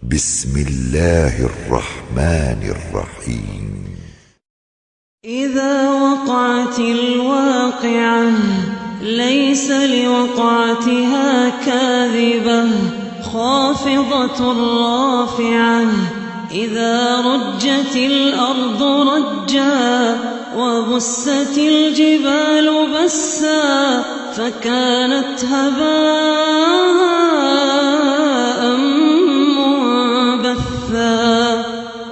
بسم الله الرحمن الرحيم. إذا وقعت الواقعة ليس لوقعتها كاذبة خافضة رافعة. إذا رجت الأرض رجا وبست الجبال بسا فكانت هباء منبثا.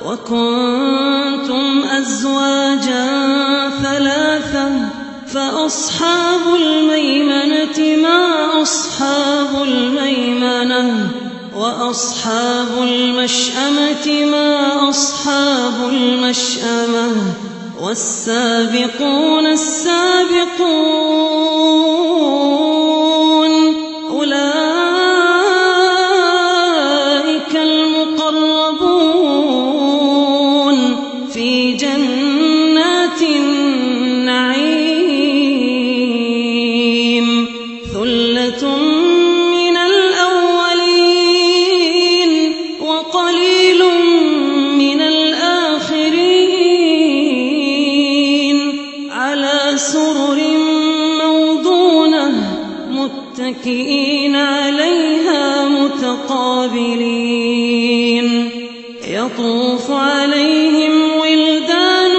وكنتم أزواجا ثلاثا فأصحاب الميمنة ما أصحاب الميمنة وأصحاب المشأمة ما أصحاب المشأمة. والسابقون السابقون أولئك المقربون في جنات النعيم. ثلة من الأولين وقليل من الآخرين. على سرر موضونة متكئين عليها متقابلين. يطوف عليهم ولدان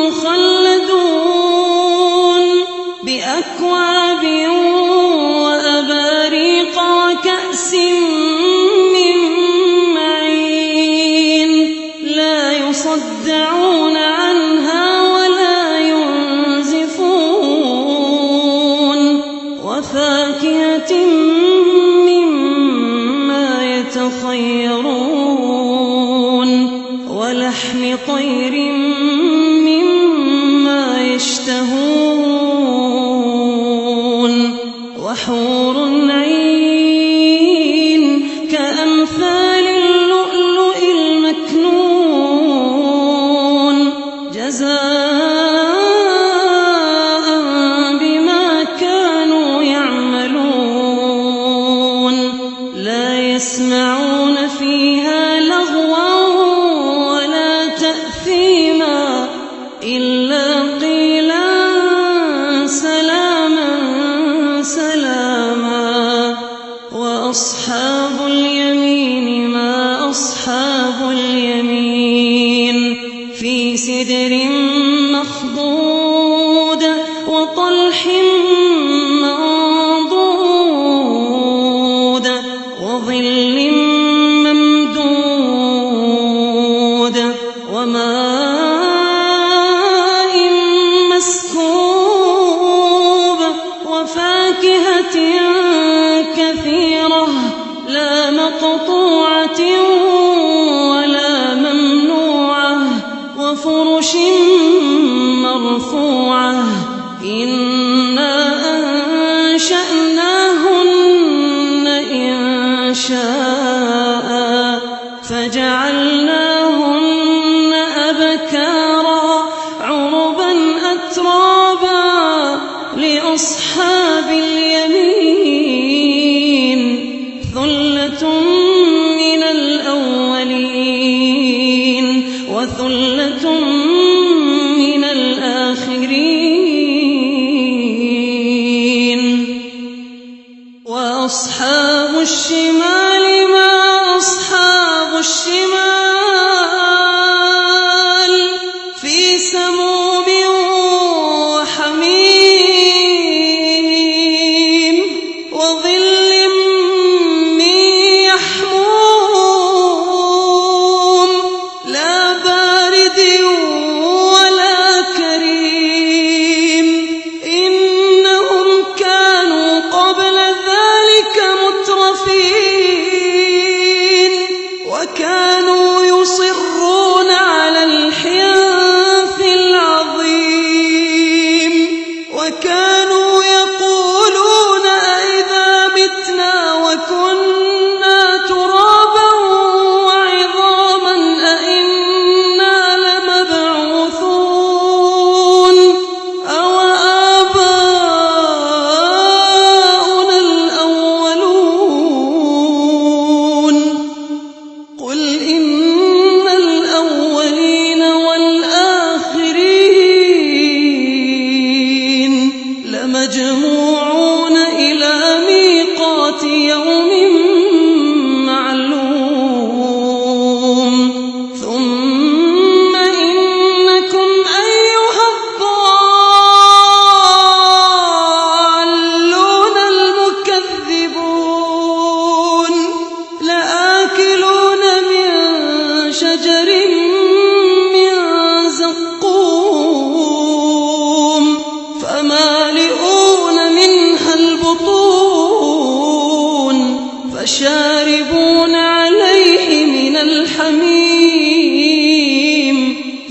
مخلدون بأكواب وأباريق وكأس من معين. لا يصدعون عنها ولا ينزفون. وفاكهة مما يتخيرون ولحم طير مما يشتهون. وحور عين كأمثال اللؤلؤ المكنون جزاء بما كانوا يعملون. لا يسمعون فيها لغوا ولا تأثيما إلا قيلا سلاما سلاما. وأصحاب اليمين ما أصحاب اليمين. في سدر مخضود وطلح منضود وظل ممدود وماء مسكوب وفاكهة كثيرة لا مقطوعة ولا ممنوعة وفرش مرفوعة. إنا أنشأناهن إنشاء فجعلناهن أبكارا عربا أترابا لأصحاب اليمين. ثلة من الأولين وثلة من الآخرين. وأصحاب الشمال ما أصحاب الشمال. في سموم وحميم وظل من يحموم لا بارد ولا كريم. إنهم كانوا قبل ذلك مترفين وكانوا لمجموعون إلى ميقات يوم معلوم ثم إنكم أيها الضالون المكذبون لآكلون من شجر من زقوم فمالئون منها البطون فشاربون عليه من الحميم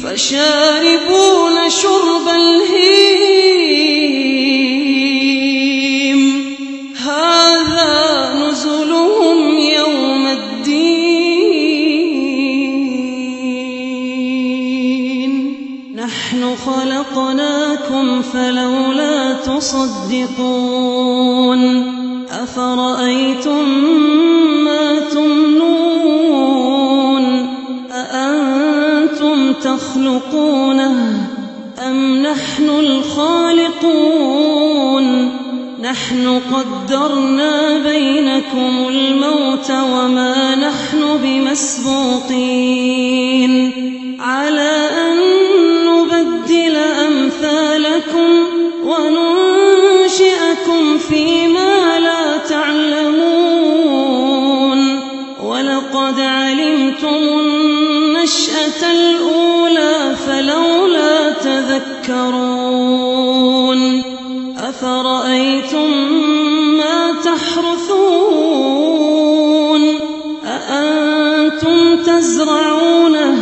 فشاربون شرب الهيم هذا نزلهم يوم الدين نحن خلقناكم فلولا تصدقون أفرأيتم ما تمنون أأنتم تخلقونه أم نحن الخالقون نحن قدرنا بينكم الموت وما نحن بمسبوقين على أن نبدل أمثالكم وننشئكم فيما لا تعلمون ولقد علمتم النشأة الأولى فلولا تذكرون أفرأيتم ما تحرثون أأنتم تزرعونه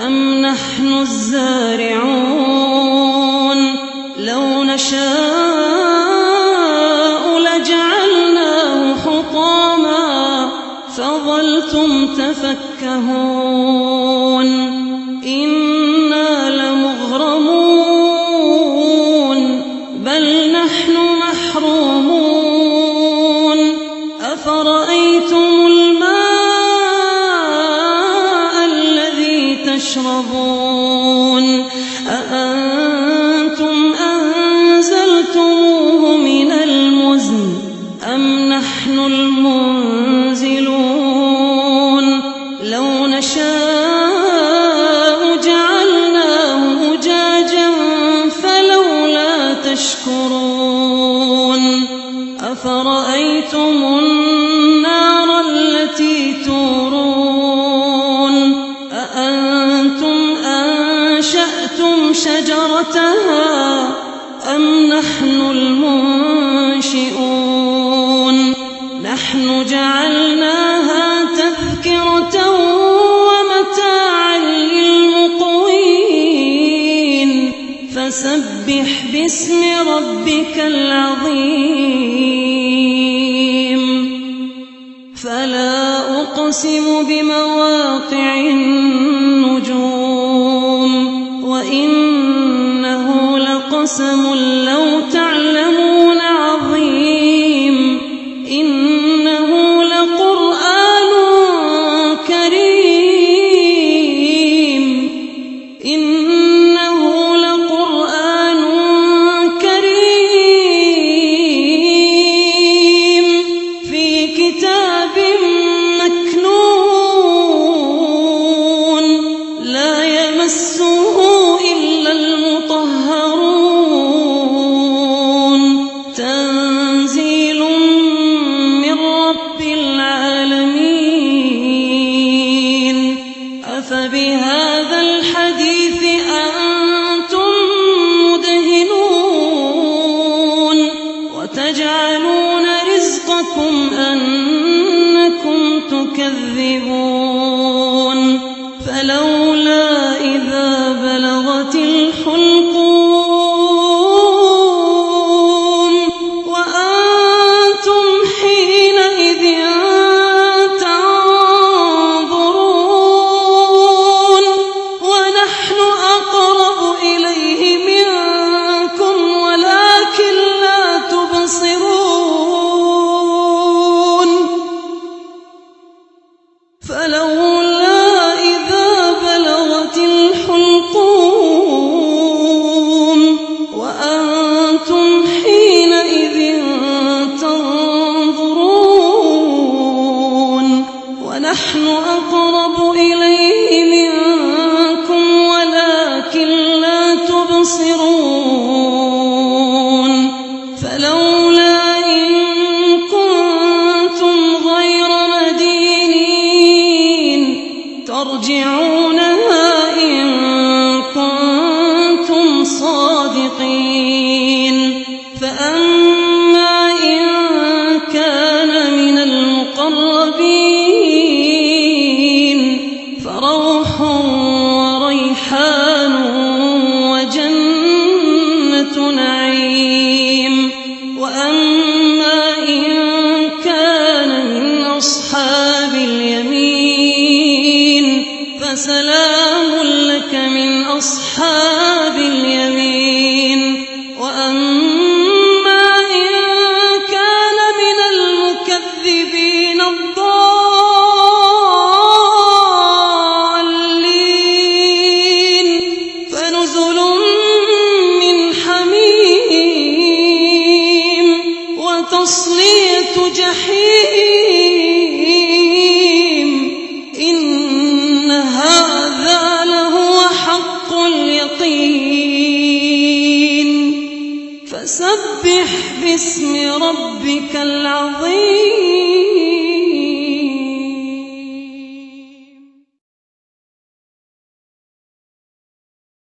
أم نحن الزارعون لو نشاء لجعلناه حطاما فظلتم تفكهون إنا لمغرمون بل نحن محرومون أفرأيتم الماء الذي تشربون أأنتم أنزلتموه من المزن أم نحن المنزلون لو نشاء جعلناه أجاجا فلولا تشكرون أفرأيتم النار التي تورون أأنتم أنشأتم شجرتها أم نحن المنشئون نحن جعلناها تذكرة ومتاعا للمقوين فسبح باسم ربك العظيم فلا أقسم بمواقع النجوم وإنه لقسم لو تعلمون عظيم إنه لقرآن كريم إنه لقرآن كريم في كتاب مكنون لا يمسه إلا المطهرون تنزيل من رب العالمين أفبهذا الحديث أنتم مدهنون وتجعلون رزقكم أنكم تكذبون فلولا إذا بلغت الحلقوم وأنتم حينئذ تنظرون ونحن أقرب إليه منكم ولكن لا تبصرون فلولا إذا بلغت وأما إن كان من أصحاب اليمين فسلام لك من أصحاب اليمين. وأما إن كان من المكذبين الضالين فنزل من حميم وتصلية جحيم. إن هذا لهو حق اليقين. فسبح باسم ربك العظيم.